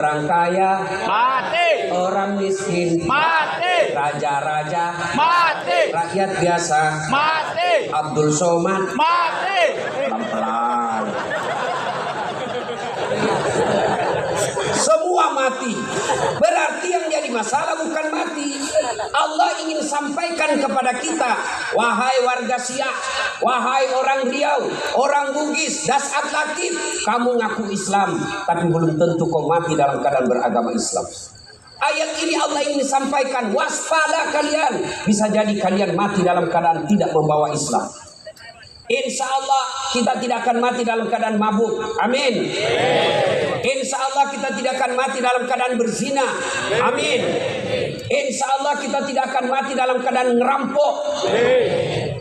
Orang kaya mati, orang miskin mati, raja-raja mati, rakyat biasa mati, Abdul Somad mati. pelan-pelan. Semua mati. Berarti yang jadi masalah bukan mati. Allah ingin sampaikan kepada kita, wahai warga Siak, wahai orang Riau, orang Bugis, Dasat Latif, kamu ngaku Islam, tapi belum tentu kau mati dalam keadaan beragama Islam. Ayat ini Allah ingin sampaikan, waspada kalian, bisa jadi kalian mati dalam keadaan tidak membawa Islam. Insya Allah kita tidak akan mati dalam keadaan mabuk. Amin. Insya Allah kita tidak akan mati dalam keadaan berzina. Amin. Insya Allah kita tidak akan mati dalam keadaan ngerampok.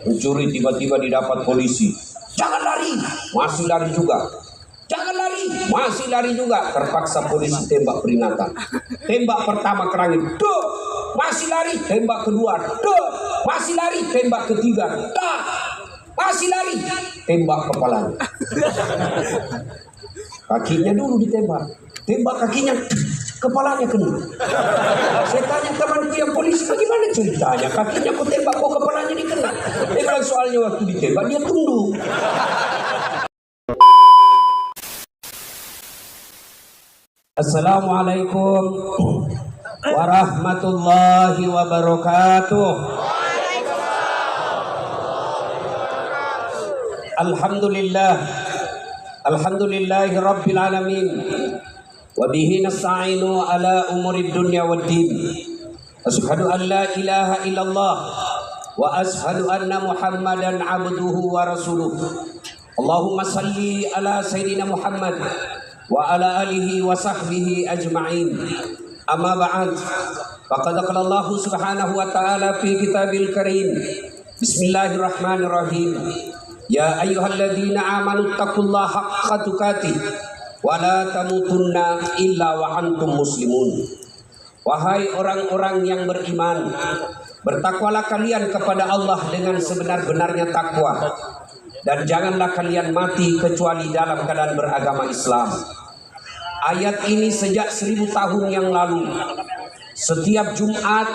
Mencuri tiba-tiba didapat polisi. Jangan lari, masih lari juga. Jangan lari, masih lari juga. Terpaksa polisi tembak peringatan. Tembak pertama kerangin, duh. Masih lari, tembak kedua, duh. Masih lari, tembak ketiga, dah. Masih lari, tembak kepalanya. Kakinya dulu ditembak, tembak kakinya, kepalanya kena. Saya tanya temanku yang polisi, bagaimana ceritanya? Kakinya kok tembak, kok kepalanya dikena? Dia bilang soalnya waktu ditembak dia tunduk. Assalamualaikum warahmatullahi wabarakatuh. Alhamdulillah, alhamdulillahi rabbil alamin, wa bihi nasta'inu ala umuri dunya waddin. Asyhadu an la ilaha illallah wa asyhadu anna Muhammadan abduhu wa rasuluh. Allahumma salli ala sayyidina Muhammad wa ala alihi wa sahbihi ajma'in. Amma ba'd, faqad qala Allah subhanahu wa ta'ala fi kitabil karim. Bismillahirrahmanirrahim. Ya ayyuhalladzina amanu taqullaha haqqa tuqatih wa la tamutunna illa wa antum muslimun. Wahai orang-orang yang beriman, bertakwalah kalian kepada Allah dengan sebenar-benarnya takwa, dan janganlah kalian mati kecuali dalam keadaan beragama Islam. Ayat ini sejak 1000 tahun yang lalu setiap Jumat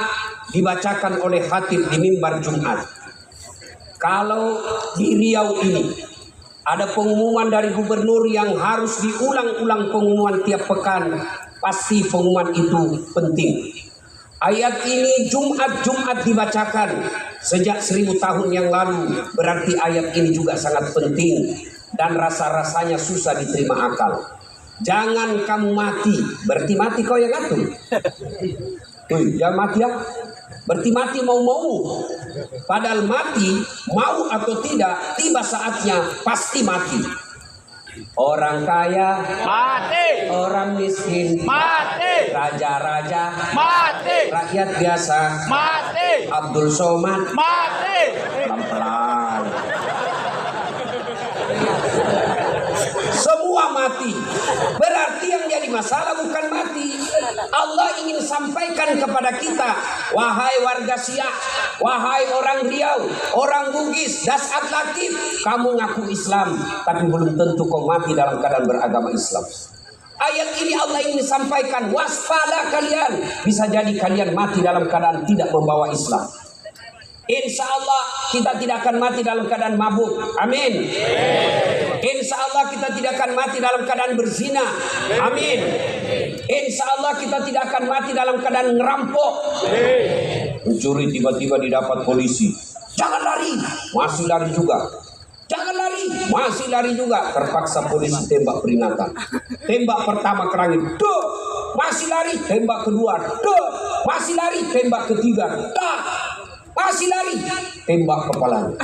dibacakan oleh khatib di mimbar Jumat. Kalau di Riau ini ada pengumuman dari gubernur yang harus diulang-ulang pengumuman tiap pekan, pasti pengumuman itu penting. Ayat ini Jumat-Jumat dibacakan sejak 1000 tahun yang lalu, berarti ayat ini juga sangat penting dan rasa-rasanya susah diterima akal. Jangan kamu mati, berarti mati kau yang ngatur. Jangan mati ya, berarti mati mau-mau. Padahal mati, mau atau tidak, tiba saatnya pasti mati. Orang kaya Mati, orang miskin mati, raja-raja mati, rakyat biasa mati, Abdul Somad mati. pelan-pelan. Semua mati. Berarti yang jadi masalah bukan mati. Allah ingin sampaikan kepada kita, wahai warga Siak, wahai orang Riau, orang Bugis, Dasat Latif, kamu ngaku Islam, tapi belum tentu kau mati dalam keadaan beragama Islam. Ayat ini Allah ingin sampaikan, waspada kalian, bisa jadi kalian mati dalam keadaan tidak membawa Islam. Insya Allah kita tidak akan mati dalam keadaan mabuk. Amin. Insya Allah kita tidak akan mati dalam keadaan berzina. Amin. Insya Allah kita tidak akan mati dalam keadaan ngerampok. Mencuri tiba-tiba didapat polisi. Jangan lari, masih lari juga. Jangan lari, masih lari juga. Terpaksa polisi tembak peringatan. Tembak pertama kerangin, duh. Masih lari, tembak kedua, duh. Masih lari, tembak ketiga, dah. Masih lari, tembak kepalanya.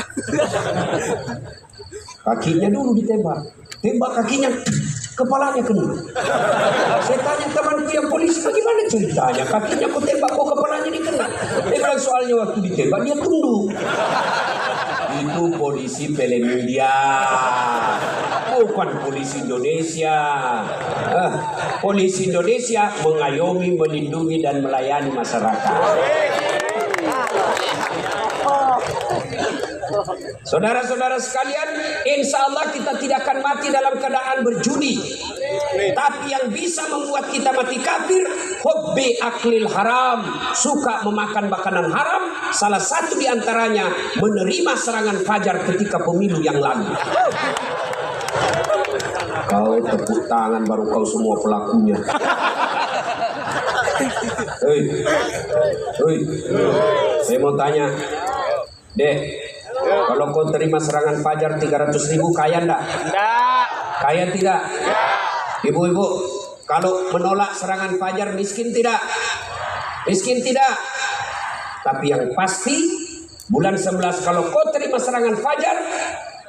Kakinya dulu ditembak, tembak kakinya, kepalanya kena. Saya tanya temanku yang polisi, bagaimana ceritanya? Kakinya kok tembak, kok kepalanya dikena? Dia bilang soalnya waktu ditembak dia tunduk. Itu polisi Pelemedia, bukan polisi Indonesia. Polisi Indonesia mengayomi, melindungi dan melayani masyarakat. Saudara-saudara sekalian, insya Allah kita tidak akan mati dalam keadaan berjudi. Tapi yang bisa membuat kita mati kafir, hubbi aklil haram, suka memakan makanan haram. Salah satu di antaranya menerima serangan fajar ketika pemilu yang lalu. Kau tepuk tangan baru kau semua pelakunya. Hei, saya mau tanya, Dek, kalau kau terima serangan fajar 300.000, kaya enggak? Enggak. Kaya tidak? Ibu-ibu, kalau menolak serangan fajar miskin tidak? Miskin tidak. Tapi yang pasti bulan 11 kalau kau terima serangan fajar,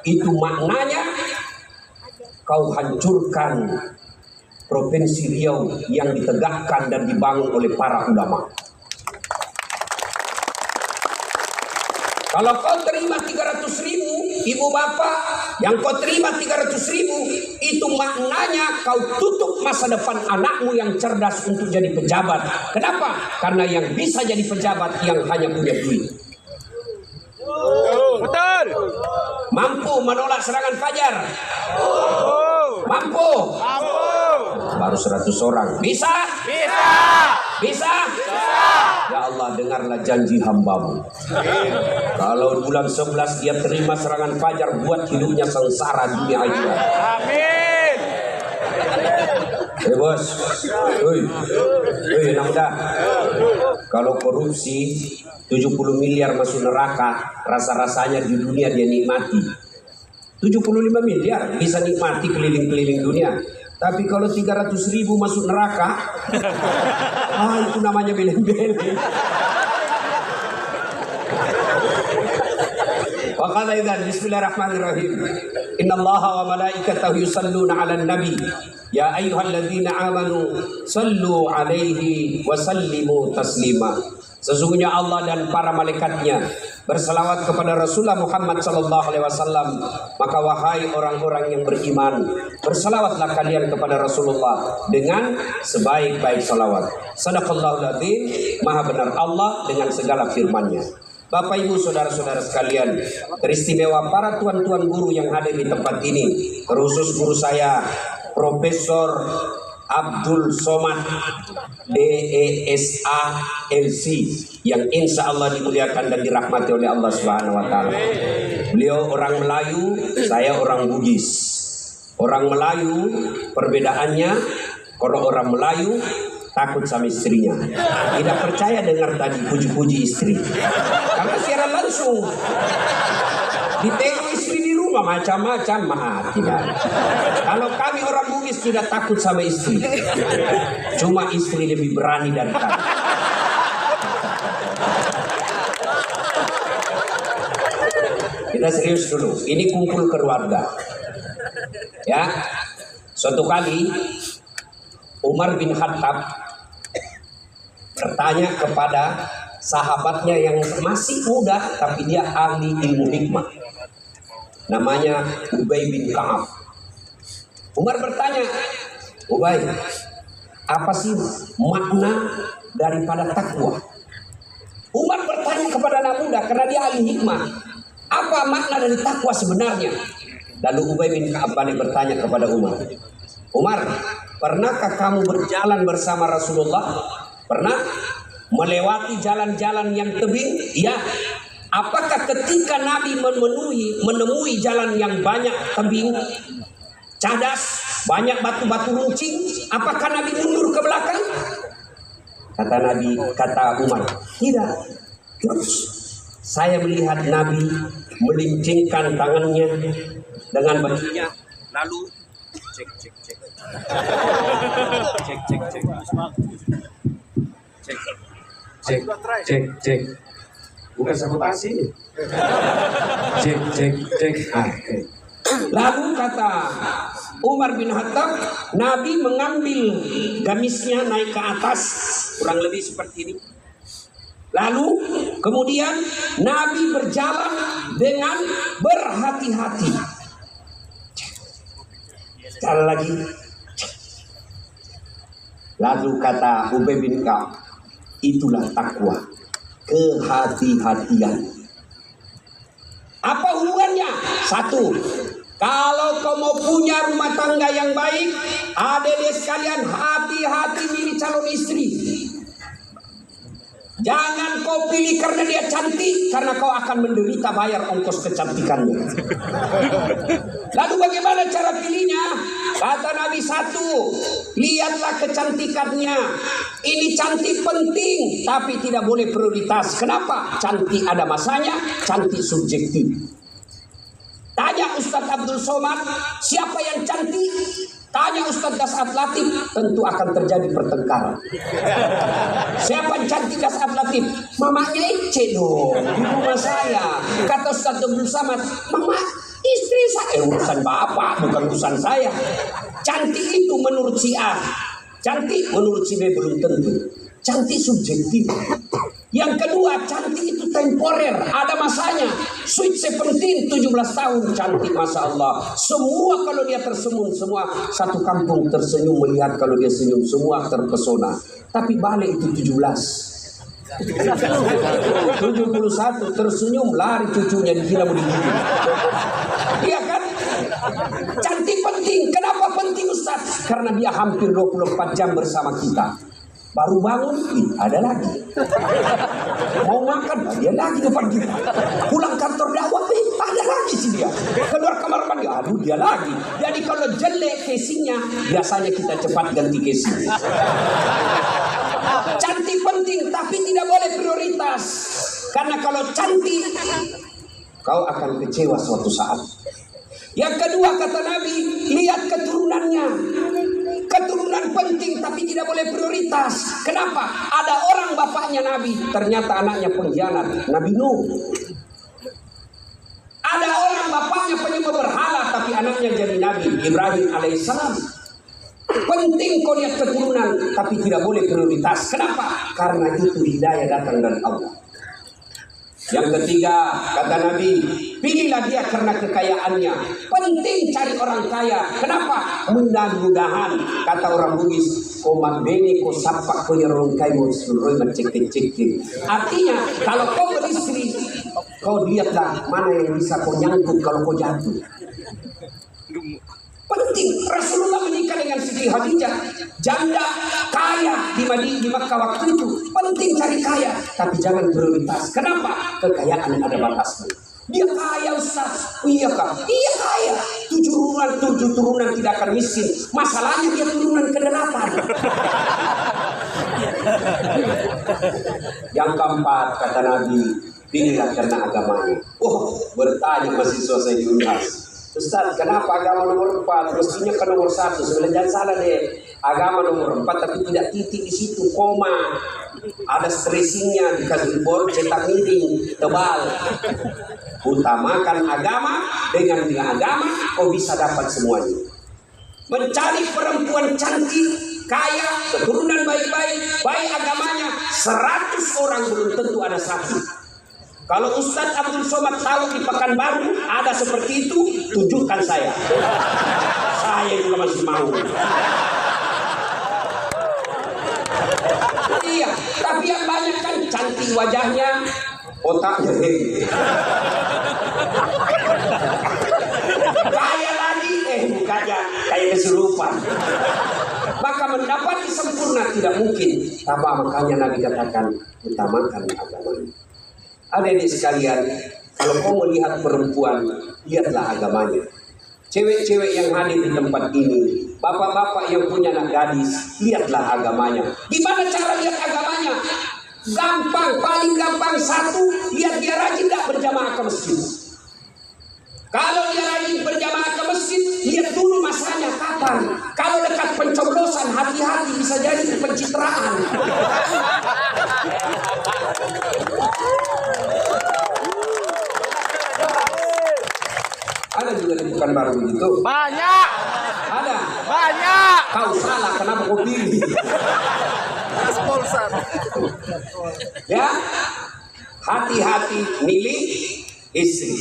itu maknanya kau hancurkan Provinsi Riau yang ditegakkan dan dibangun oleh para ulama. Kalau kau terima 300.000, ibu bapak, yang kau terima 300.000, itu maknanya kau tutup masa depan anakmu yang cerdas untuk jadi pejabat. Kenapa? Karena yang bisa jadi pejabat yang hanya punya duit. Betul. Mampu menolak serangan fajar? Mampu? Baru 100 orang. Bisa? Bisa. Bisa? Ya Allah, dengarlah janji hambamu. Kalau bulan 11 dia terima serangan fajar, buat hidupnya sengsara dunia akhirat. Amin. Bos, enak dah. Kalau korupsi 70 miliar masuk neraka, rasa-rasanya di dunia dia nikmati. 75 miliar bisa nikmati keliling-keliling dunia. Tapi kalau 300.000 masuk neraka, itu namanya beleng-beleng. Wa qala idzan bismillahirrahmanirrahim. Innallaha wa malaikatahu yusalluna 'alan nabi. Ya ayyuhalladzina amanu sallu 'alaihi wa sallimu taslima. Sesungguhnya Allah dan para malaikatnya berselawat kepada Rasulullah Muhammad sallallahu alaihi wasallam. Maka wahai orang-orang yang beriman, berselawatlah kalian kepada Rasulullah dengan sebaik-baik salawat. Sadaqallahul adzim, maha benar Allah dengan segala firman-Nya. Bapak Ibu saudara-saudara sekalian, teristimewa para tuan-tuan guru yang hadir di tempat ini, terkhusus guru saya Profesor Abdul Somad DESA LC yang insya Allah dimuliakan dan dirahmati oleh Allah Subhanahu wa Ta'ala. Beliau orang Melayu, saya orang Bugis. Orang Melayu perbedaannya, kalau orang Melayu takut sama istrinya, tidak percaya dengar tadi puji-puji istri, karena secara langsung ditengok istri di rumah macam-macam mati kan. Kalau kami orang Bugis tidak takut sama istri, cuma istri lebih berani dari kami. Kita serius dulu, ini kumpul keluarga. Ya, suatu kali Umar bin Khattab bertanya kepada sahabatnya yang masih muda tapi dia ahli ilmu hikmah, namanya Ubay bin Ka'ab. Umar bertanya, Ubay, apa sih makna daripada takwa? Umar bertanya kepada anak muda karena dia ahli hikmah, apa makna dari takwa sebenarnya? Lalu Ubay bin Ka'ab balik bertanya kepada Umar, Umar, pernahkah kamu berjalan bersama Rasulullah? Pernah? Melewati jalan-jalan yang tebing? Ya. Apakah ketika Nabi menemui jalan yang banyak tebing, cadas, banyak batu-batu runcing, apakah Nabi mundur ke belakang? Kata Umar, tidak. Terus saya melihat Nabi melincingkan tangannya dengan bajunya, lalu cek. Bukan sabotase. Cek. Lalu kata Umar bin Khattab, Nabi mengambil gamisnya naik ke atas, kurang lebih seperti ini. Lalu kemudian Nabi berjalan dengan berhati-hati. Sekali lagi. Lalu kata Ubay bin Ka'ab, itulah takwa, kehati-hatian. Apa hubungannya? Satu, Kalau kau mau punya rumah tangga yang baik, adik-adik sekalian, hati-hati milih calon istri. Jangan kau pilih karena dia cantik, karena kau akan menderita bayar ongkos kecantikannya. Lalu bagaimana cara pilihnya? Kata Nabi, satu, lihatlah kecantikannya. Ini cantik penting, tapi tidak boleh prioritas. Kenapa? Cantik ada masanya, cantik subjektif. Tanya Ustadz Abdul Somad, siapa yang cantik? Tanya Ustadz Das'ad Latif, tentu akan terjadi pertengkaran. Siapa yang cantik Das'ad Latif? Mamanya Ece dong, di rumah saya. Kata Ustadz Abdul Somad, mama istri saya, urusan bapak, bukan urusan saya. Cantik itu menurut si A, cantik menurut si B belum tentu. Cantik subjektif. Yang kedua, cantik itu temporer, ada masanya. Sweet 17, 17 tahun cantik, Masya Allah. Semua kalau dia tersenyum, semua satu kampung tersenyum melihat kalau dia senyum, semua terpesona. Tapi balik itu 17. 71 tersenyum, lari cucunya dikira mau digigit. Iya kan? Cantik penting. Kenapa penting, Ustaz? Karena dia hampir 24 jam bersama kita. Baru bangun, ada lagi. Mau makan, dia lagi depan kita. Pulang kantor dakwah, ada lagi sih dia. Keluar kamar mandi, aduh dia lagi. Jadi kalau jelek casingnya, biasanya kita cepat ganti casing. Cantik penting, tapi tidak boleh prioritas. Karena kalau cantik, kau akan kecewa suatu saat. Yang kedua kata Nabi, lihat keturunannya. Keturunan penting tapi tidak boleh prioritas. Kenapa? Ada orang bapaknya Nabi, ternyata anaknya pengkhianat, Nabi Nuh. Ada orang bapaknya penyembah berhala tapi anaknya jadi Nabi, Ibrahim alaihissalam. Penting kau lihat keturunan tapi tidak boleh prioritas. Kenapa? Karena itu hidayah datang dari Allah. Yang ketiga kata Nabi, pilihlah dia karena kekayaannya. Penting cari orang kaya. Kenapa? Mudah-mudahan kata orang Bugis, koman bene ko sapak ko yarong kay mo suruh cek. Artinya kalau kau beristri, kau lihatlah mana yang bisa kau nyangkut kalau kau jatuh. Penting. Rasulullah menikah dengan Siti Khadijah, janda kaya di Makkah waktu itu. Penting cari kaya, tapi jangan prioritas. Kenapa? Kekayaan ada batasnya. Dia kaya, Ustaz. Iya kah? Iya kaya. 7 turunan tidak akan miskin. Masalahnya dia turunan ke-8. Yang keempat kata Nabi, pilihlah karena agamanya. Bertanya mahasiswa saya di Unhas, Ustaz, kenapa agama nomor 4? Mestinya ke nomor 1. Sebenarnya salah deh. Agama nomor 4 tapi tidak titik di situ, koma. Ada stressingnya, dikasih board cetak miring tebal. Utamakan agama, dengan agama kau bisa dapat semuanya. Mencari perempuan cantik, kaya, keturunan baik-baik, baik agamanya, 100 orang belum tentu ada 1. Kalau Ustadz Abdul Somad tahu di Pekanbaru ada seperti itu, tunjukkan saya. Saya juga masih mau. Iya, tapi yang banyak kan cantik wajahnya, otaknya kaya lagi, mukanya kayak kesurupan. Maka mendapat sempurna tidak mungkin. Makanya Nabi katakan utamakan agamanya. Adik-adik sekalian, kalau kau melihat perempuan, lihatlah agamanya. Cewek-cewek yang hadir di tempat ini, bapak-bapak yang punya anak gadis, lihatlah agamanya. Gimana cara lihat agamanya? Gampang, paling gampang. Satu, lihat dia rajin gak berjamaah ke masjid. Kalau dia rajin berjamaah ke masjid, lihat dulu masanya kapan. Kalau dekat pencoblosan, hati-hati bisa jadi pencitraan. Ada juga di Pekanbaru begitu. Banyak. Ada. Banyak. Kau salah, kenapa kau pilih? Sponsor. Ya, hati-hati milih istri.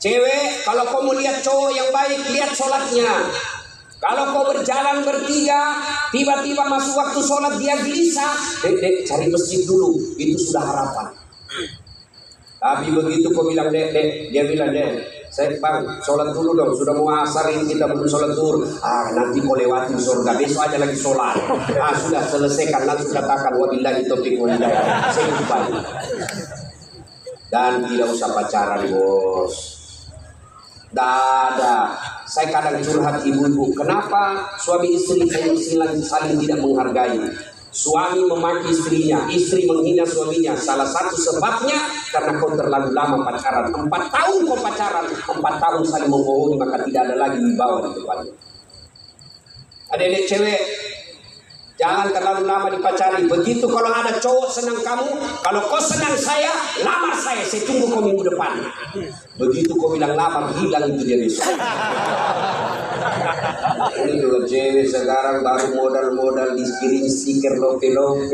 Cewek, kalau kau mau lihat cowok yang baik, lihat sholatnya. Kalau kau berjalan bertiga, tiba-tiba masuk waktu sholat dia gelisah, dek, cari masjid dulu, itu sudah harapan. Tapi begitu kau bilang dek, dia bilang dek, Saya bang, sholat dulu dong. Sudah mau asar ini kita belum sholat dulu. Nanti kau lewatin surga. Besok aja lagi sholat. Sudah selesaikan. Langsung katakan wabillahi taufiq wal hidayah. Saya kembali. Dan tidak usah pacaran bos. Ada. Saya kadang curhat ibu-ibu. Kenapa suami istri saling tidak menghargai? Suami memaki istrinya, istri menghina suaminya. Salah satu sebabnya karena kau terlalu lama pacaran. 4 tahun kau pacaran, 4 tahun saling membohongi, maka tidak ada lagi wibawa di depannya. Adik-adik cewek, jangan terlalu lama dipacari. Begitu kalau ada cowok senang kamu, kalau kau senang saya, lamar saya tunggu kau minggu depan. Begitu kau bilang lamar, hilang itu dia besok. Ini juga cewek sekarang baru modal-modal dikirim stiker lope-lope.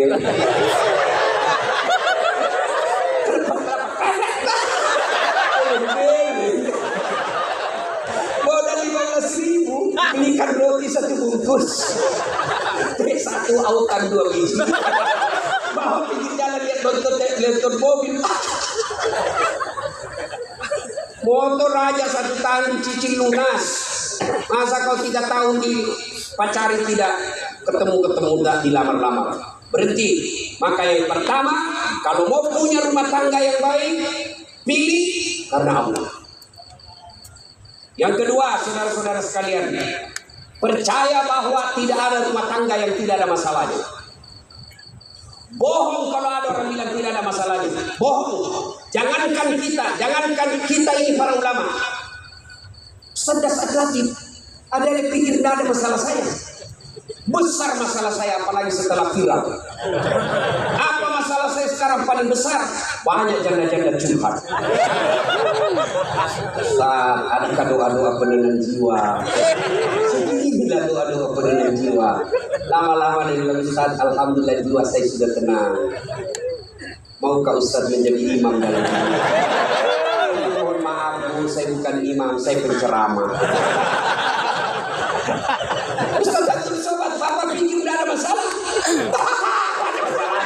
Modal 15.000, belikan roti 1 bungkus. Satu autan 2 biji. Bawa pinggir jalan lihat nonton mobil. Motor aja 1 tahun dicicil lunas. Masa kau 3 tahun dipacari tidak ketemu dilamar-lamar? Berhenti. Maka yang pertama, kalau mau punya rumah tangga yang baik, pilih karena Allah. Yang kedua, saudara-saudara sekalian, percaya bahwa tidak ada rumah tangga yang tidak ada masalahnya. Bohong kalau ada orang bilang tidak ada masalahnya. Bohong. Jangankan kita ini para ulama. Cerdas atletik, ada yang pikir tidak ada masalah saya. Besar masalah saya, apalagi setelah viral. Apa masalah saya sekarang paling besar? Banyak janda-janda curhat. Ustaz, adakah doa-doa penenang jiwa? Sedihlah doa-doa penenang jiwa. Lama-lama dia bilang, Ustaz, alhamdulillah jiwa saya sudah tenang. Maukah Ustaz menjadi imam dalam ini? Mohon maaf, saya bukan imam, saya penceramah. Ustaz, sobat, Bapak pikir udah ada masalah? Ada masalah.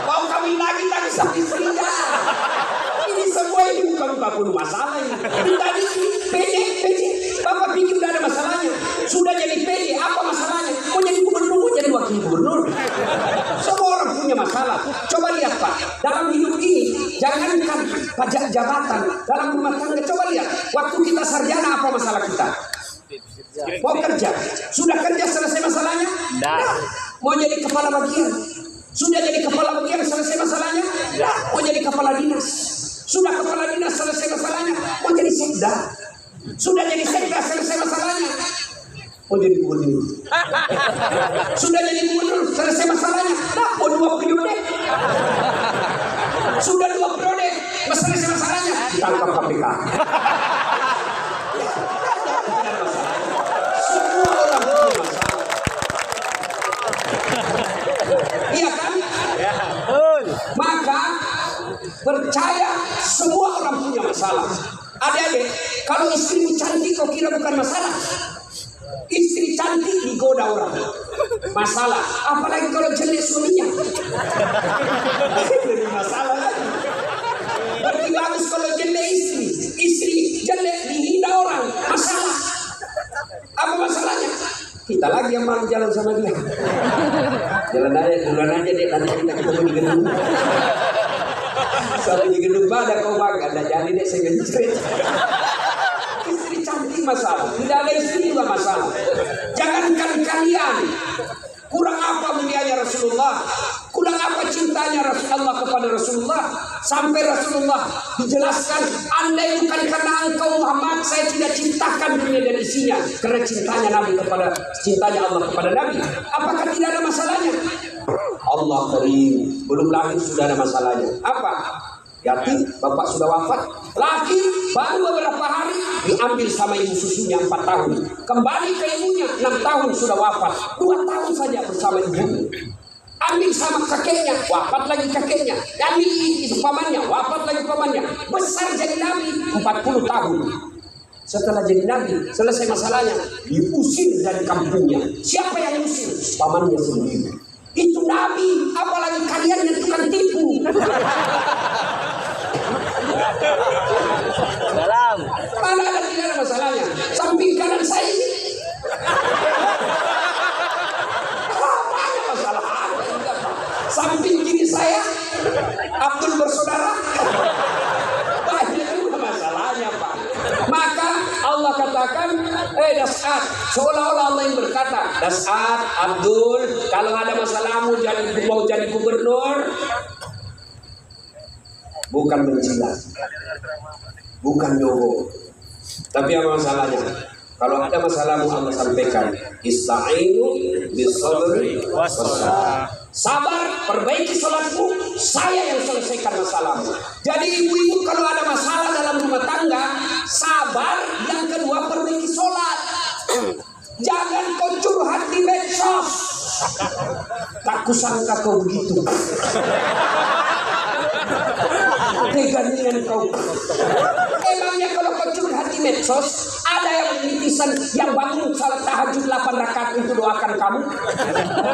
Mau kawin lagi tak bisa istri-istrinya. Ini semua ini bukan masalah ini. Tadi PJ. Bapak pikir udah ada masalahnya. Sudah jadi PJ, apa masalahnya? Mau jadi gubernur, mau jadi wakil gubernur. Semua orang punya masalah. Coba lihat Pak, dalam hidup ini jangankan pajak jabatan, dalam rumah tangga coba lihat. Waktu kita sarjana apa masalah kita? Mau kerja, sudah kerja selesai masalahnya? Nah. Mau jadi kepala bagian, sudah jadi kepala bagian selesai masalahnya? Nah. Mau jadi kepala dinas, sudah kepala dinas selesai masalahnya? Mau jadi sekda, sudah jadi sekda selesai masalahnya? Mau jadi gubernur, sudah jadi gubernur selesai masalahnya? Nah, mau 2 periode, sudah 2 periode selesai masalahnya? Ditangkap KPK. Iya kan? Maka percaya semua orang punya masalah. Adik-adik, kalau istrimu cantik kau kira bukan masalah? Istri cantik digoda orang, masalah. Apalagi kalau jelek suaminya, jadi masalah lagi. Berarti bagus kalau jelek istri jelek dihina orang, masalah. Apa masalahnya? Kita lagi yang malu jalan sama dia. Jalan aja deh, nanti kita ketemu di gedung. Sampai di gedung pada kau bangga, ada jadi deh saya ngejret. Istri cantik masalah, tidak ada istri juga masalah. Jangankan kalian, kurang apa mulianya Rasulullah, kurang apa cintanya Rasulullah kepada Rasulullah, sampai Rasulullah dijelaskan, andai bukan karena engkau Muhammad, saya tidak cintakan dunia dan isinya, karena cintanya Allah kepada Nabi. Apakah tidak ada masalahnya? Allah karim, belum lagi sudah ada masalahnya. Apa? Yatim, bapak sudah wafat. Laki baru beberapa hari diambil sama ibu susunya 4 tahun. Kembali ke ibunya 6 tahun sudah wafat. 2 tahun saja bersama ibunya. Ambil sama kakeknya, wafat lagi kakeknya. Ambil pamannya, wafat lagi pamannya. Besar jadi nabi 40 tahun. Setelah jadi nabi, selesai masalahnya, diusir dari kampungnya. Siapa yang usir? Pamannya sendiri. Itu nabi, apalagi kalian yang tukang tipu. Mana ada, tidak ada masalahnya. Samping kanan saya ini. Mana masalah? Samping kiri saya Abdul bersaudara. Banyak juga masalahnya, Pak. Maka Allah katakan, Das'ad, seolah-olah Allah yang berkata, Das'ad, Abdul, kalau ada masalahmu mau jadi gubernur, bukan menjilat, bukan nyogok, tapi apa masalahnya? Kalau ada masalahmu Allah sampaikan, Ista'inu bis-sabri was-salah. Sabar, perbaiki sholatmu, saya yang selesaikan masalahmu. Jadi ibu-ibu kalau ada masalah dalam rumah tangga, sabar. Yang kedua, perbaiki sholat. Jangan kau curhat di medsos. Tak kusangka kau begitu. Teganian kau. Emangnya kalau kau curhat di medsos, ada yang netizen yang bangun salat tahajud 8 rakaat untuk doakan kamu?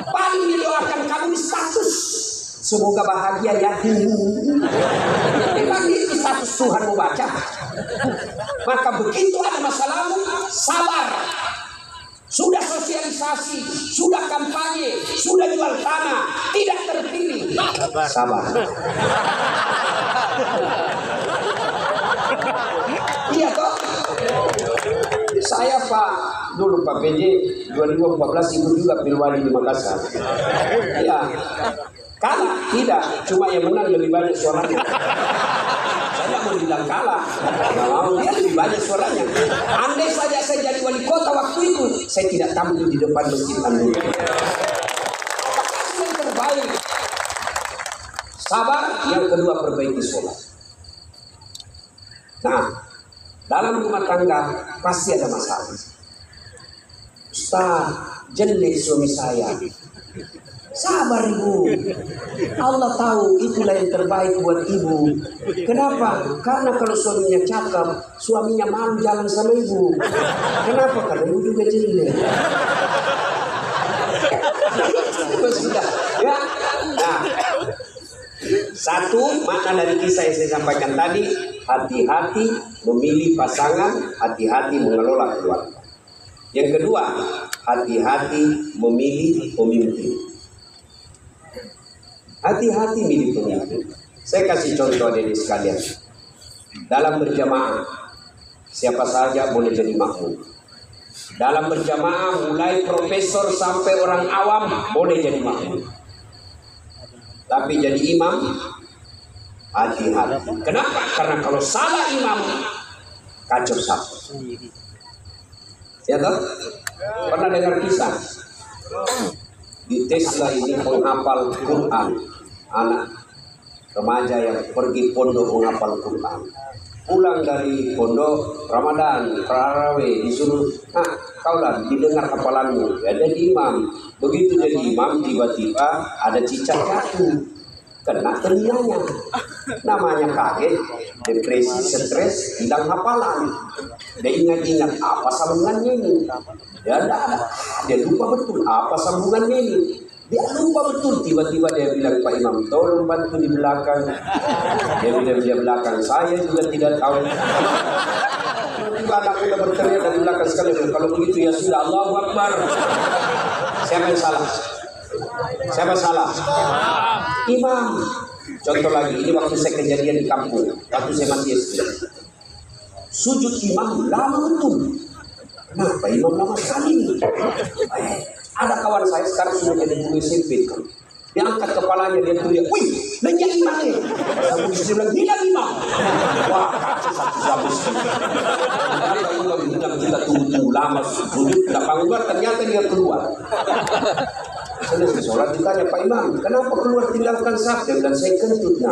Paling didoakan kamu di status, semoga bahagia ya. Memang itu status Tuhan mau baca. Maka begitu ada masalahmu, sabar. Sudah sosialisasi, sudah kampanye, sudah jual tanah, tidak terpilih. Sabar. Iya toh? Saya Pak, dulu Pak PJ 2014 ikut juga pilwali di Makassar. Ya, kalah tidak, cuma yang menang lebih banyak suaranya. Saya mau bilang kalah, mau dia lebih banyak suaranya. Andai saja saya jadi wali kota waktu itu, saya tidak tampil di depan masjid Anda. Yang terbaik, sabar. Yang kedua, perbaiki sholat. Nah, dalam rumah tangga pasti ada masalah. Ustaz, jelek suami saya. Sabar ibu, Allah tahu itulah yang terbaik buat ibu. Kenapa? Karena kalau suaminya cakep, suaminya malu jalan sama ibu. Kenapa? Karena ibu juga jelek. Sudah, ya. Nah, satu makna dari kisah yang saya sampaikan tadi, hati-hati memilih pasangan, hati-hati mengelola keluarga. Yang kedua, hati-hati memilih pemimpin. Hati-hati milih pemimpin. Saya kasih contoh dari sekalian. Dalam berjamaah, siapa saja boleh jadi makmum. Dalam berjamaah, mulai profesor sampai orang awam boleh jadi makmum. Tapi jadi imam, hati-hati. Kenapa? Karena kalau salah imam, kacau satu. Ya toh? Pernah dengar kisah? Di Tesla ini penghafal Quran, anak remaja yang pergi pondok menghafal Quran. Pulang dari pondok Ramadan, Tarawih, disuruh, nah kaulah didengar hafalanmu. Ya jadi imam. Begitu jadi imam, tiba-tiba ada cicak jatuh, kena telinganya. Namanya kaget, depresi, stres, hilang hafalan. Dia ingat-ingat apa sambungannya ini. Dia ada, dia lupa betul apa sambungannya ini. Dia lupa betul. Tiba-tiba dia bilang, Pak Imam, tolong bantu di belakang. Dia bilang di belakang, saya juga tidak tahu. Tiba-tiba anak muda berteriak dari belakang sekali. Kalau begitu ya sudah, Allahu Akbar. Siapa yang salah? Siapa salah? Imam. Contoh lagi, ini waktu saya kejadian di kampung, waktu saya masih SD. Sujud imam lama betul. Kenapa imam lama sekali? Ada kawan saya sekarang sudah jadi guru SMP. Dia angkat kepalanya, dia teriak, wih, lenyap imamnya. Dia bilang, hilang imam. Wah, kacau satu habis. Kita tunggu lama sujud, tidak bangun, ternyata dia keluar. Selesai sholat ditanya, Pak Imam, kenapa keluar tinggalkan sabda? Dan saya kentutnya.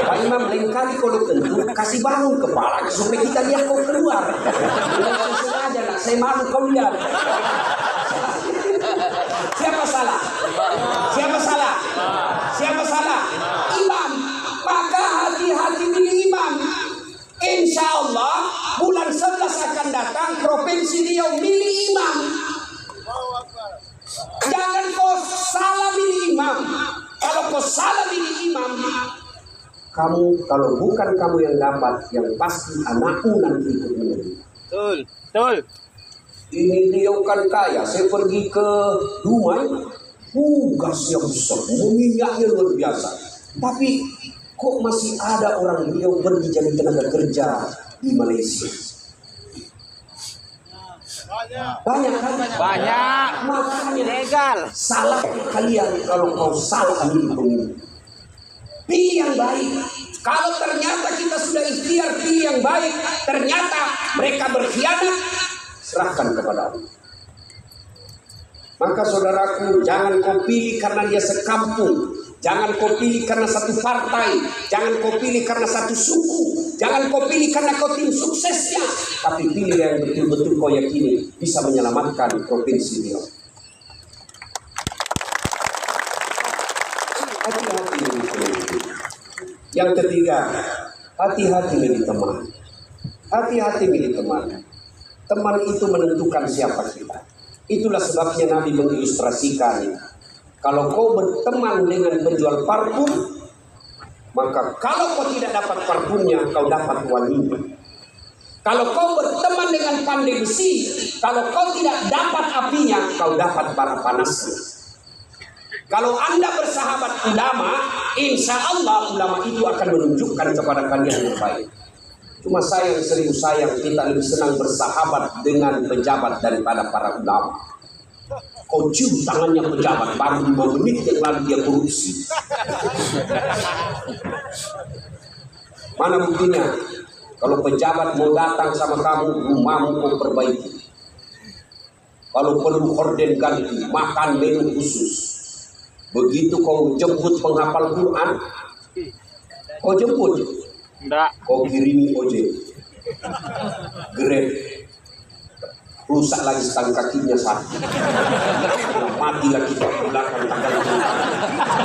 Pak Imam, lain kali kalau kentut, kasih bangun kepala supaya kita lihat kau keluar. Saya sengaja, nak saya malu kau lihat. Siapa salah? Siapa salah? Siapa salah? Imam. Maka hati-hati milih imam. Insya Allah bulan 11 akan datang provinsi Riau milih imam. Jangan kau salah milih imam. Kalau kau salah milih imam, kamu kalau bukan kamu yang dapat, yang pasti anakmu nanti ikut menderita. Betul. Betul. Ini dia kan kaya, saya pergi ke Dumai, gasnya besar, minyaknya luar biasa. Tapi kok masih ada orang beliau pergi jadi tenaga kerja di Malaysia? Banyak kan? Banyak. Makanya Legal. salah kalian kalau mau salah milih pemimpin. Pilih yang baik. Kalau ternyata kita sudah ikhtiar pilih yang baik, ternyata mereka berkhianat, serahkan kepada Allah. Maka saudaraku, jangan kau pilih karena dia sekampung, jangan kau pilih karena satu partai, jangan kau pilih karena satu suku, jangan kau pilih karena kau tim suksesnya, tapi pilih yang betul-betul kau yakini bisa menyelamatkan provinsi dia. Hati-hati milih pemimpin. Yang ketiga, hati-hati milih teman. Hati-hati milih teman. Teman itu menentukan siapa kita. Itulah sebabnya Nabi mengilustrasikan, kalau kau berteman dengan penjual parfum, maka kalau kau tidak dapat parfumnya, kau dapat wanginya. Kalau kau berteman dengan pandai besi, kalau kau tidak dapat apinya, kau dapat bara panasnya. Kalau Anda bersahabat ulama, insya Allah ulama itu akan menunjukkan kepada kalian yang baik. Cuma sayang, serius sayang, kita lebih senang bersahabat dengan pejabat daripada para ulama. Kau cium tangannya pejabat, baru 5 menit yang lalu dia korupsi. Mana buktinya? Kalau pejabat mau datang sama kamu, rumahmu kau perbaiki. Kalau perlu horden ganti, makan menu khusus. Begitu kau jemput penghafal Quran, kau jemput. Enggak. Kau kirimi ojek, Grab, rusak lagi setang kakinya satu, mati lagi belakang tangan kiri,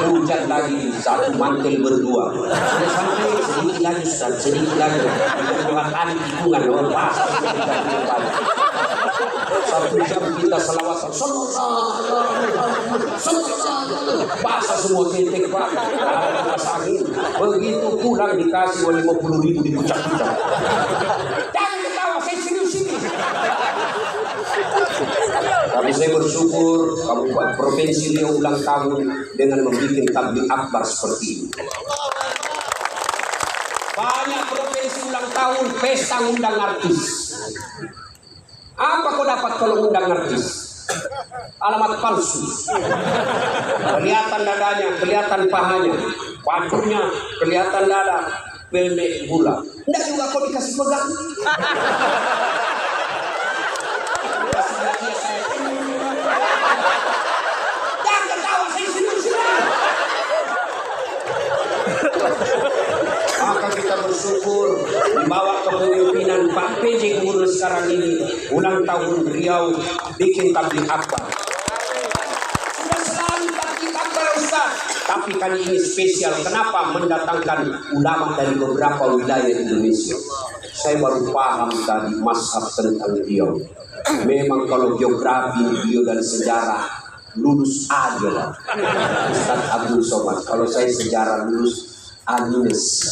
hujan lagi satu mantel berdua, sampai sedikit lagi Ustaz, sedikit lagi, doakan tikungan orang pasal satu jam kita selawatan, basah semua ketek Pak, angin. Begitu pulang dikasih 50.000 dipucat-pucat. Jangan ketawa, saya serius ini. Tapi saya bersyukur Kabupaten Provinsi Riau ulang tahun dengan membuat tabligh akbar seperti ini. Banyak provinsi ulang tahun pesta undang artis. Apa kau dapat kalau undang artis? Alamat palsu. Kelihatan dadanya, kelihatan pahanya, bajunya, kelihatan dada, pendek gula. Enggak juga kau dikasih pegang. Jangan ketawa, saya serius. Maka kita bersyukur di bawah kepemimpinan Pak PJ Gubernur sekarang ini ulang tahun Riau bikin tabligh akbar. Sudah selalu tabligh akbar Ustaz, tapi kali ini spesial. Kenapa? Mendatangkan ulama dari beberapa wilayah Indonesia. Saya baru paham tadi mazhab tentang Riau. Memang kalau geografi, bio dan sejarah lulus aja lah Ustaz Abdul Somad. Kalau saya sejarah lulus Agnes.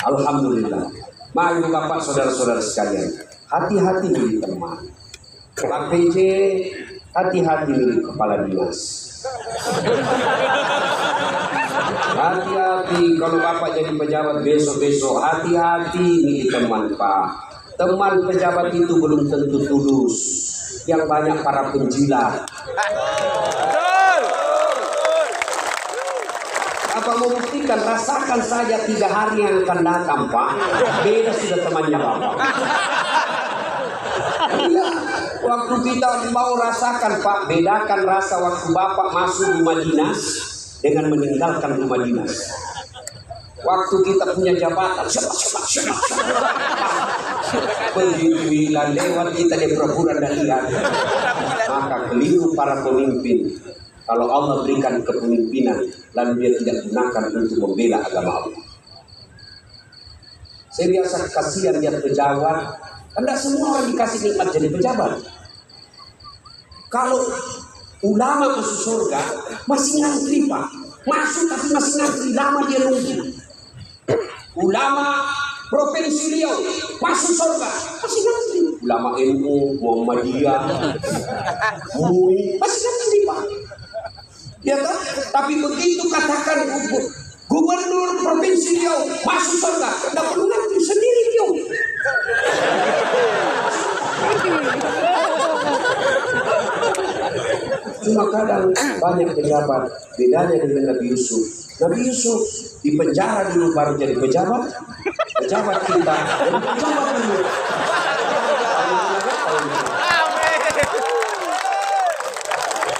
Alhamdulillah. Mari Bapak saudara-saudara sekalian, hati-hati milih teman. Pak PJ, hati-hati milih kepala dinas. Hati-hati kalau Bapak jadi pejabat besok-besok, hati-hati milih teman Pak. Teman pejabat itu belum tentu tulus. Yang banyak para penjilat. Apa mau buktikan? Rasakan saja 3 hari yang akan datang Pak. Beda sudah temannya Bapak. Iya, waktu kita mau rasakan Pak, bedakan rasa waktu Bapak masuk rumah dinas dengan meninggalkan rumah dinas. Waktu kita punya jabatan, begitu hilang lewat kita di pura-pura dan lihat. Maka keliru para pemimpin. Kalau Allah berikan kepemimpinan, lalu dia tidak gunakan untuk membela agama Allah. Saya biasa kasihan lihat pejabat. Tidak semua orang dikasih nikmat jadi pejabat. Kalau ulama masuk surga, masih ngantri Pak. Masuk tapi masih ngantri, lama dia nunggu. Ulama Provinsi Riau masuk surga, masih ngantri. Ulama NU, Muhammadiyah, MUI masih ngantri Pak. Ya kan? Tapi begitu katakan Gubernur Provinsi Riau masuk surga, tidak perlu ngantri sendiri Riau. Cuma kadang banyak pejabat bedanya dengan Nabi Yusuf. Nabi Yusuf di penjara dulu baru jadi pejabat. Pejabat kita jadi pejabat dulu.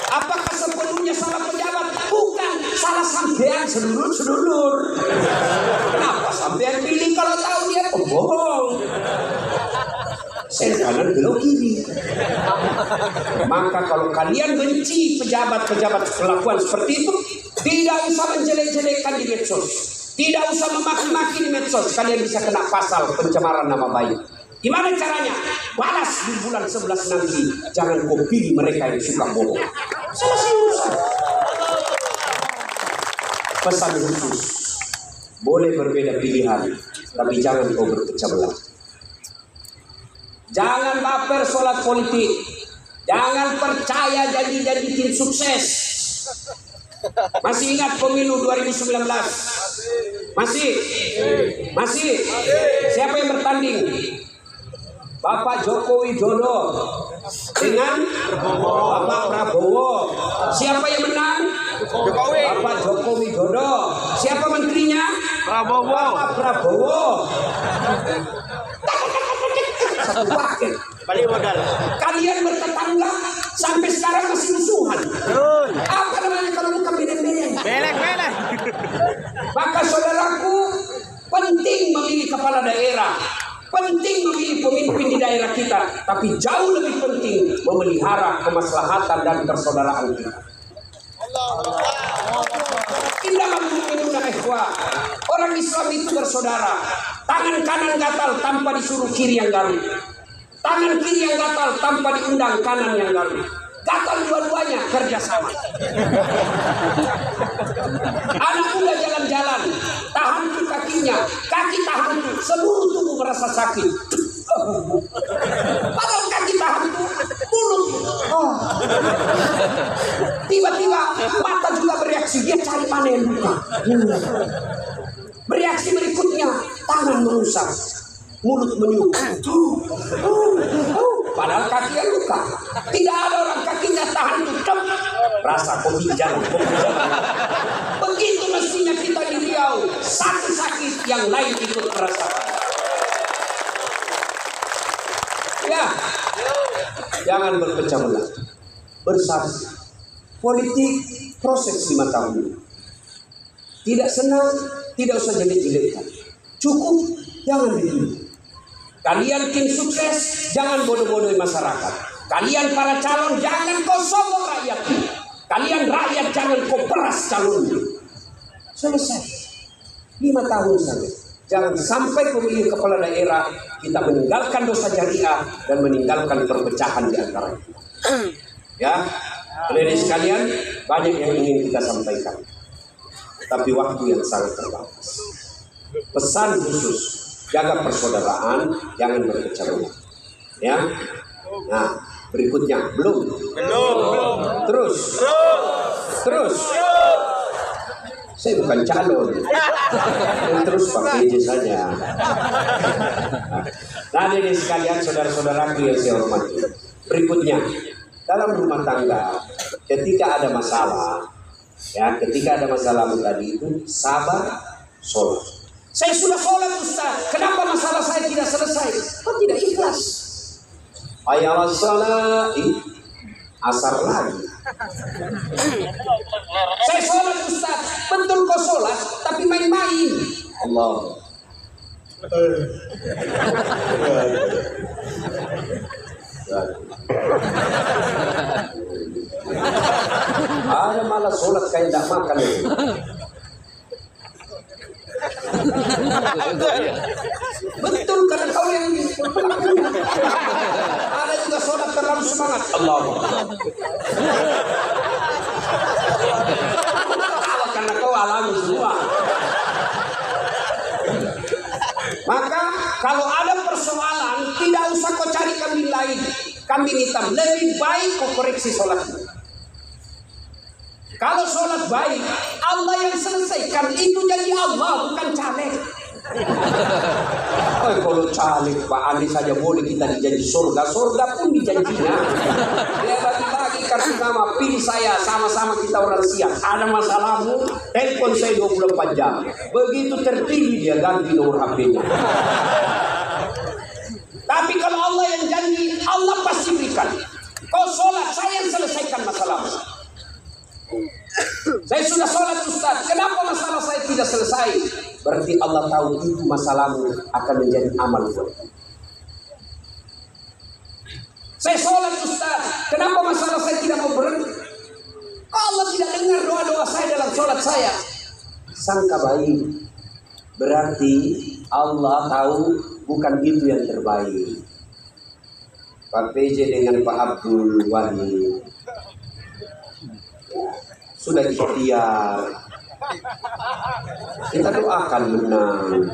Apakah sepenuhnya salah pejabat? Bukan, salah sampean sedulur-sedulur. Kenapa sampean pilih kalau tahu dia pembohong? Sen kanan belok kiri. Maka kalau kalian benci pejabat-pejabat kelakuan seperti itu, tidak usah menjelek-jelekan di medsos, tidak usah memaki-maki di medsos. Kalian bisa kena pasal pencemaran nama baik. Gimana caranya? Balas di bulan 11 nanti. Jangan kau pilih mereka yang suka bohong. Selesai urusan. Pesan khusus, boleh berbeda pilihan, tapi jangan kau berpecah belah. Jangan baper sholat politik. Jangan percaya janji-janji tim sukses. Masih ingat pemilu 2019? Masih? Siapa yang bertanding? Bapak Joko Widodo dengan Bapak Prabowo. Siapa yang menang? Bapak Joko Widodo. Siapa menterinya? Bapak Prabowo. Satu paket. Balik modal. Kalian bertetangga sampai sekarang masih musuhan. Apa namanya kalau bukan beda-beda? Belek. Maka saudaraku, penting memilih kepala daerah, penting memilih pemimpin di daerah kita, tapi jauh lebih penting memelihara kemaslahatan dan persaudaraan kita. Innamal mu'minuna ikhwah. Orang Islam itu bersaudara. Tangan kanan gatal tanpa disuruh kiri yang garuk. Tangan kiri yang gatal tanpa diundang kanan yang garuk. Gatal dua-duanya kerjasama. Anak muda jalan-jalan, tahan tuh kakinya, kaki tahan tuh, seluruh tubuh merasa sakit. Padahal kaki tahan tuh, mulut. Tiba-tiba mata juga bereaksi, dia cari mana yang luka. Bereaksi berikutnya, tangan mengusap, mulut meniup. Padahal kakinya luka. Tidak ada orang kakinya tahan tutup. Rasa kopi jalan. Begitu mestinya kita di Riau. Satu sakit, yang lain ikut merasakan. Ya, jangan berpecah belah. Bersatu. Politik proses 5 tahun. Tidak senang, tidak usah jelek-jelekan. Cukup, jangan ditiru. Kalian tim sukses, jangan bodoh-bodohi masyarakat. Kalian para calon, jangan kau sombong rakyat. Kalian rakyat, jangan kau peras calon. Selesai. 5 tahun saja. Jangan sampai pemilih kepala daerah kita meninggalkan dosa jariah dan meninggalkan perpecahan di antara kita. Ya, hadirin sekalian, banyak yang ingin kita sampaikan, tapi waktu yang sangat terbatas. Pesan khusus, jaga persaudaraan, jangan berpecah belah. Ya. Nah, berikutnya belum. Terus. Saya bukan calon. Terus pakai PJ saja. Nah, ini sekalian saudara-saudaraku yang saya hormati. Berikutnya, dalam rumah tangga, ketika ada masalah, ya, ketika ada masalah tadi itu sabar, sholat. Saya sudah sholat Ustaz, kenapa masalah saya tidak selesai? Kok tidak ikhlas? Ayalah sholat, asar lagi. Saya sholat Ustaz, betul kau sholat, tapi main-main. Allah. Ada malah sholat kayak tidak makan itu. Betul karena kau yang ada juga sholat terlalu semangat. Allah. Karena kau alami semua. kalau ada persoalan, tidak usah kau cari kambing lain, kambing hitam. Lebih baik kau koreksi sholatmu. Kalau sholat baik, Allah yang selesaikan, itu jadi Allah, bukan caleg. Oh, kalau caleg Pak Andi saja boleh kita dijanji surga, surga pun dijanjinya. Dia bagi-bagi kartu nama, pilih saya, sama-sama kita orang siap. Ada masalahmu, telepon saya 24 jam. Begitu terpilih dia ganti nomor HP-nya. Tapi kalau Allah yang janji, Allah pasti berikan. Kau sholat, saya yang selesaikan masalahmu. Saya sudah sholat Ustaz, kenapa masalah saya tidak selesai? Berarti Allah tahu itu masalahmu akan menjadi amal buatmu. Saya sholat Ustaz, kenapa masalah saya tidak mau berhenti? Allah tidak dengar doa-doa saya dalam sholat saya. Sangka baik, berarti Allah tahu bukan itu yang terbaik. Pak PJ dengan Pak Abdul Wali sudah ikhtiar, kita doakan menang.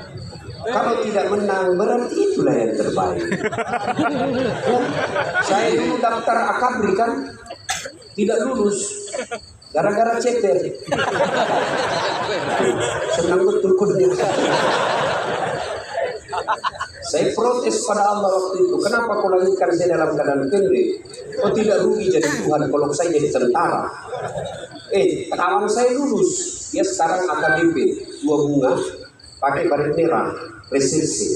Kalau tidak menang, berarti itulah yang terbaik. Saya dulu daftar akabri kan, tidak lulus, gara-gara ceter. Senang betul kudunya. Saya protes pada Allah waktu itu. Kenapa kau lahirkan saya dalam keadaan pendek? Kau tidak rugi jadi Tuhan kalau saya jadi tentara. Kawan saya lulus, dia sekarang AKBP 2 bunga, pakai baret merah, reserse.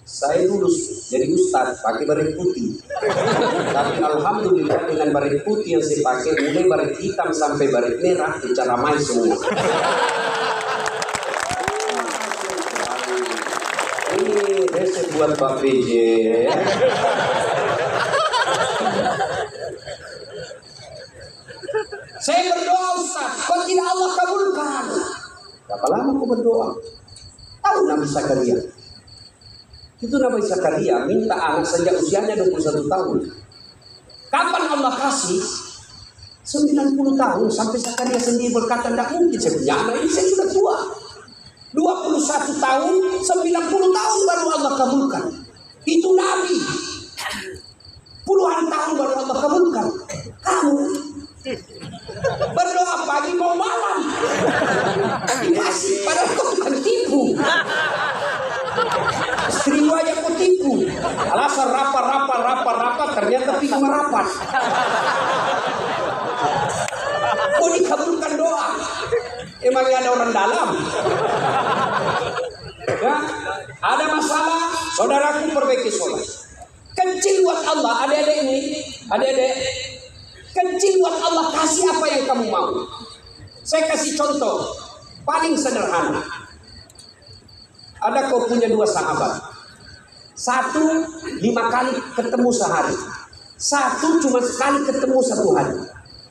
Saya lulus jadi ustaz, pakai baret putih. Tapi alhamdulillah dengan baret putih yang saya pakai, mulai baret hitam sampai baret merah, bicara main semua. Ini resep buat Pak PJ. Saya berdoa Ustaz, kok tidak Allah kabulkan? Berapa lama kau berdoa? Tahu Nabi Zakaria? Itu Nabi Zakaria minta anak sejak usianya 21 tahun. Kapan Allah kasih? 90 tahun sampai Zakaria sendiri berkata, tidak mungkin saya punya anak ini, saya sudah tua. 21 tahun, 90 tahun baru Allah kabulkan. Itu Nabi. Puluhan tahun baru Allah kabulkan. Kamu berdoa pagi mau malam, dikasih padahal kau bukan tipu. Istri wajah kau tipu. Alasan rapat, ternyata pintu merapat. Kau dikabulkan doa. Emangnya ada orang dalam? Ya, ada masalah, saudaraku perbaiki sholat. Kecil buat Allah, adik-adik ini, adik-adik. Kecil buat Allah, kasih apa yang kamu mau. Saya kasih contoh paling sederhana. Ada kau punya 2 sahabat. Satu 5 kali ketemu sehari. Satu cuma sekali ketemu 1 hari.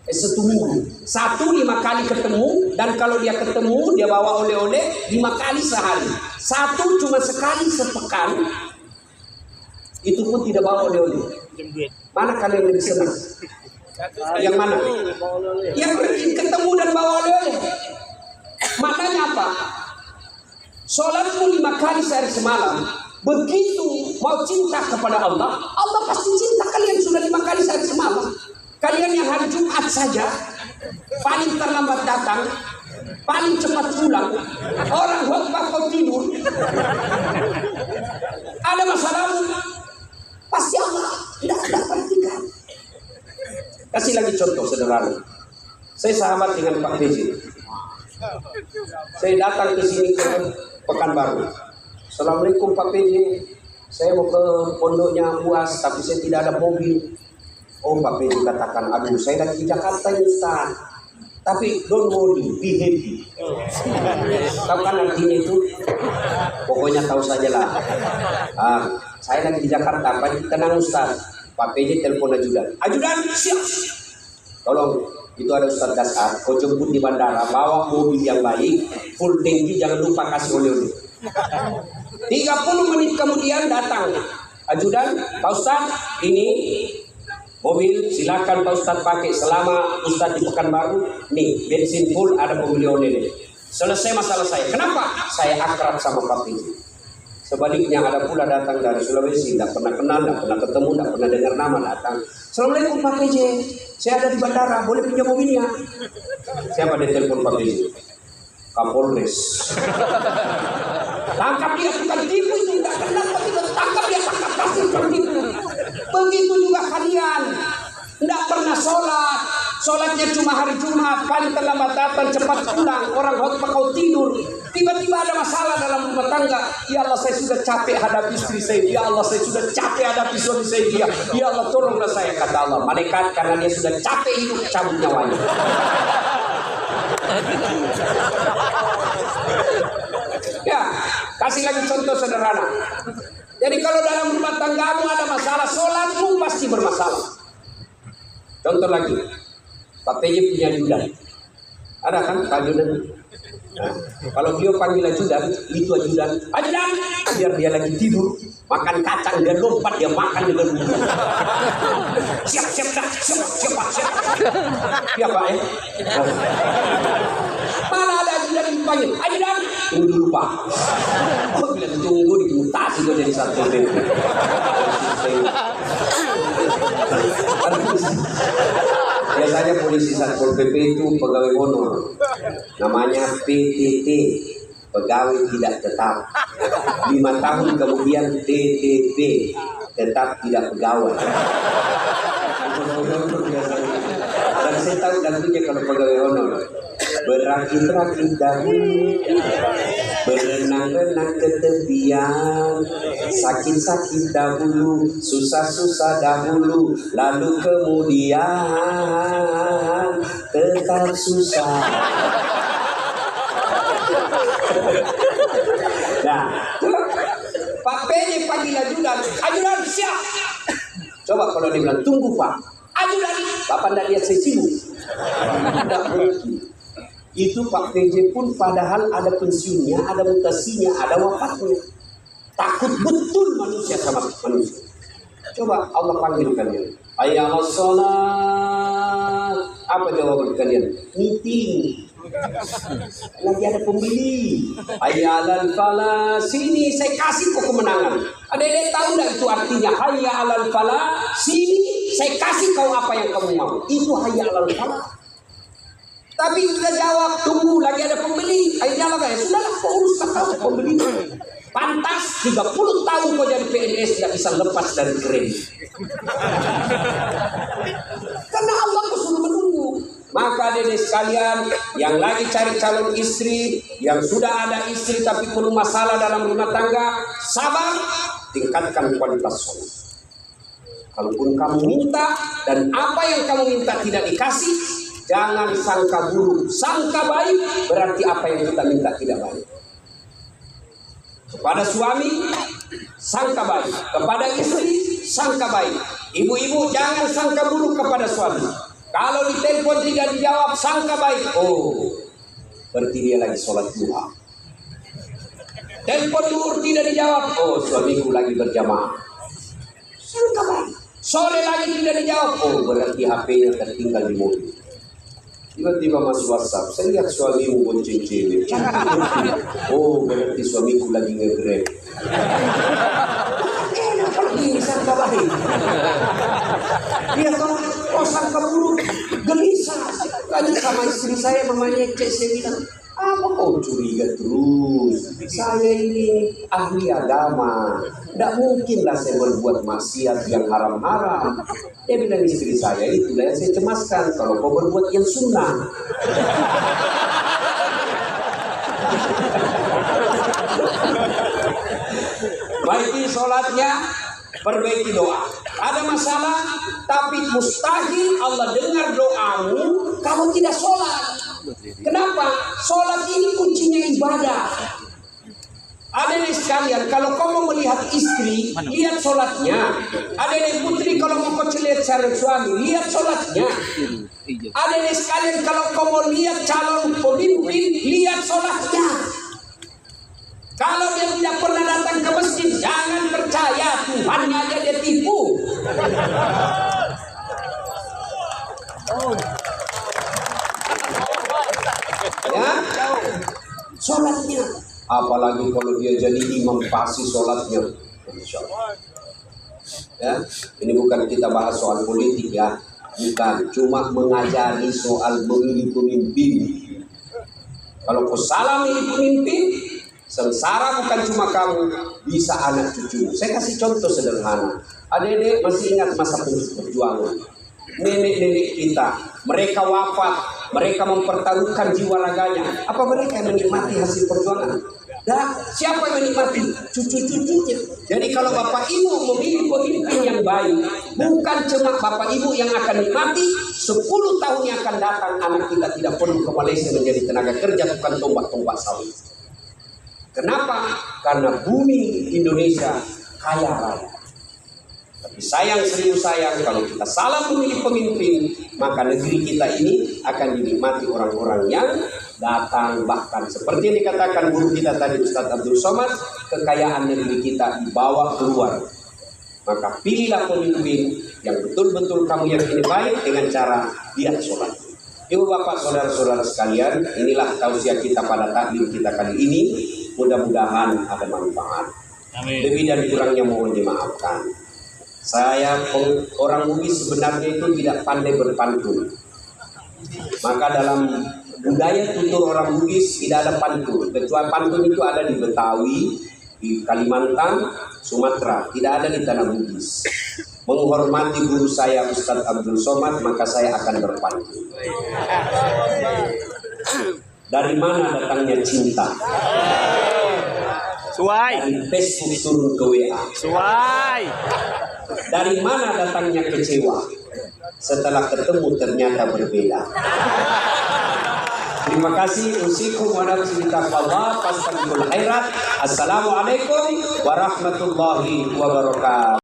1 minggu. Satu 5 kali ketemu, dan kalau dia ketemu dia bawa oleh-oleh 5 kali sehari. Satu cuma sekali sepekan, itu pun tidak bawa oleh-oleh. Mana kalian lebih senang? Yang mana? Yang pergi ketemu dan bawa oleh-oleh. Maknanya apa? Sholatmu 5 kali sehari semalam, begitu mau cinta kepada Allah, Allah pasti cinta kalian sudah 5 kali sehari semalam. Kalian yang hari Jumat saja paling terlambat datang, paling cepat pulang, orang khotbah kau tidur. Ada masalahmu, pasti Allah tidak perhatikan. Kasih lagi contoh sederhana. Saya sahabat dengan Pak PJ. Saya datang ke sini ke Pekanbaru. Assalamualaikum Pak PJ. Saya mau ke pondoknya UAS, tapi saya tidak ada mobil. Oh Pak PJ katakan, aduh saya lagi di Jakarta ya Ustaz. Tapi don't worry, be happy. Tahu kan artinya itu? Pokoknya tahu sajalah. Saya lagi di Jakarta, Pak tenang Ustaz. Pak PJ telepon ajudan. Ajudan siap. Tolong, itu ada Ustaz Dasar. Kau jemput di bandara, bawa mobil yang baik, full tanki, jangan lupa kasih oleh-oleh. 30 menit kemudian datang ajudan, Pak Ustaz, ini mobil silakan Pak Ustaz pakai selama Ustaz di Pekanbaru. Nih bensin full, ada pembeli oleh-oleh. Selesai masalah saya. Kenapa? Saya akrab sama Pak PJ. Sebaliknya ada pula datang dari Sulawesi, tidak pernah kenal, tidak pernah ketemu, tidak pernah dengar nama, datang. Assalamualaikum Pak PJ, saya ada di bandara, boleh pinjam mobilnya? Siapa dia telepon Pak PJ? Kapolres. Tangkap dia, bukan tipu itu, tidak kenal, tangkap dia, tangkap pasti tertipu. Begitu juga kalian, tidak pernah sholat, sholatnya cuma hari Jumat, paling terlambat datang, cepat pulang, orang khotbah kau tidur. Tiba-tiba ada masalah dalam rumah tangga. Ya Allah, saya sudah capek hadapi istri saya. Ya Allah, saya sudah capek hadapi suami saya. Ya Allah, tolonglah saya, kata Allah. Malaikat karena dia sudah capek hidup, cabut nyawanya. Ya, kasih lagi contoh sederhana. Jadi kalau dalam rumah tanggamu ada masalah, sholatmu pasti bermasalah. Contoh lagi, Pak PJ punya ajudan. Ada kan ajudan? Nah, kalau beliau panggil ajudan, itu ajudan, biar dia lagi tidur, makan kacang, dia lompat, dia makan dengan bumbu. Siap. Ya Pak ya. Mana ada ajudan dipanggil, ajudan, tunggu dulu Pak. Oh bilang tunggu, dimutasi kok jadi Satpol PP. Biasanya polisi Satpol PP itu pegawai honor, namanya PTT, pegawai tidak tetap. 5 tahun kemudian TTP, tetap tidak pegawai. Dan saya tahu lagunya kalau pegawai honor. Berakit-rakit dahulu, berenang-renang ke tepian, sakit-sakit dahulu, susah-susah dahulu, lalu kemudian tetap susah. Nah, Pak PJ panggil ajudan siap. Coba kalau dia bilang tunggu Pak, ajudan, Bapak tidak lihat saya sibuk. Tidak mungkin. Itu Pak PJ pun padahal ada pensiunnya, ada mutasinya, ada wafatnya. Takut betul manusia sama manusia. Coba Allah panggil kalian. Hayya 'alas shalah. Apa jawaban kalian? Meeting. Lagi ada pembeli. Hayya 'alal falah. Sini saya kasih kau kemenangan. Ada tahu enggak itu artinya? Hayya 'alal falah. Sini saya kasih kau apa yang kamu mau. Itu hayya 'alal falah. Tapi kita jawab, tunggu lagi ada pembeli. Akhirnya apa ya? Sudahlah, kau urus tahu pembeli. Pantas 30 tahun kau jadi PNS tidak bisa lepas dari kredit. Karena Allah suruh menunggu. Maka adik sekalian yang lagi cari calon istri, yang sudah ada istri tapi penuh masalah dalam rumah tangga, sabar, tingkatkan kualitas sholat. Kalaupun kamu minta dan apa yang kamu minta tidak dikasih, jangan sangka buruk, sangka baik, berarti apa yang kita minta tidak baik. Kepada suami, sangka baik. Kepada istri, sangka baik. Ibu-ibu jangan sangka buruk kepada suami. Kalau ditelepon tidak dijawab, sangka baik. Oh, berarti dia lagi sholat duha. Telepon duhur tidak dijawab. Oh, suamiku lagi berjamaah. Sangka baik. Sore lagi tidak dijawab. Oh, berarti HP-nya tertinggal di mobil. Tiba-tiba masuk WhatsApp, saya lihat suamimu bonceng cewek. Oh, berarti suamiku lagi nge-grab. Enak ini sangka baik. Dia kalau sangka buruk, gelisah. Tadi sama istri saya mamanya cek, saya bilang, apa kau curiga terus? Saya ini ahli agama. Tidak mungkinlah saya berbuat maksiat yang haram-haram. Dia bilang istri saya, itulah yang saya cemaskan. Kalau kau berbuat yang sunnah. Baiki sholatnya, perbaiki doa. Ada masalah, tapi mustahil Allah dengar doamu kalau tidak sholat. Kenapa? Sholat ini kuncinya ibadah. Adik sekalian, kalau kau mau melihat istri, lihat sholatnya. Adik putri, kalau mau kau lihat calon suami, lihat sholatnya. Adik sekalian, kalau kau mau lihat calon pemimpin, lihat sholatnya. Kalau dia tidak pernah datang ke masjid, jangan percaya, Tuhannya aja dia tipu. Ya, sholatnya. Apalagi kalau dia jadi imam pasti sholatnya. Insya Allah. Ya, ini bukan kita bahas soal politik ya, bukan, cuma mengajari soal memilih pemimpin. Kalau kau salah milih pemimpin, sengsara bukan cuma kamu, bisa anak cucu. Saya kasih contoh sederhana. Adik-adik masih ingat masa perjuangan. Nenek-nenek kita, mereka wafat, mereka mempertaruhkan jiwa raganya. Apa mereka yang menikmati hasil perjuangan? Dah, siapa yang menikmati? Cucu-cucunya. Jadi kalau bapak ibu memilih pemimpin yang baik, bukan cuma bapak ibu yang akan nikmati, 10 tahun yang akan datang anak kita tidak perlu ke Malaysia menjadi tenaga kerja tukang tombak-tombak sawit. Kenapa? Karena bumi Indonesia kaya raya. Tapi sayang, serius sayang, kalau kita salah memilih pemimpin, maka negeri kita ini akan dinikmati orang-orang yang datang. Bahkan seperti yang dikatakan guru kita tadi, Ustadz Abdul Somad, kekayaan negeri kita dibawa keluar. Maka pilihlah pemimpin yang betul-betul kamu yakini baik dengan cara dia sholat. Ibu bapak saudara-saudara sekalian, inilah tausiah kita pada taklim kita kali ini. Mudah-mudahan ada manfaat. Amin. Lebih dan kurangnya mohon dimaafkan. Saya orang Bugis sebenarnya itu tidak pandai berpantun. Maka dalam budaya tutur orang Bugis tidak ada pantun. Kecuali pantun itu ada di Betawi, di Kalimantan, Sumatera. Tidak ada di tanah Bugis. Menghormati guru saya Ustadz Abdul Somad, maka saya akan berpantun. Dari mana datangnya cinta? Suai. Dari Facebook turun ke WA. Suai. Dari mana datangnya kecewa? Setelah ketemu ternyata berbeda. Terima kasih. Usikum wa nafsi bitaqwallah fastabiqul khairat. Assalamualaikum warahmatullahi wabarakatuh.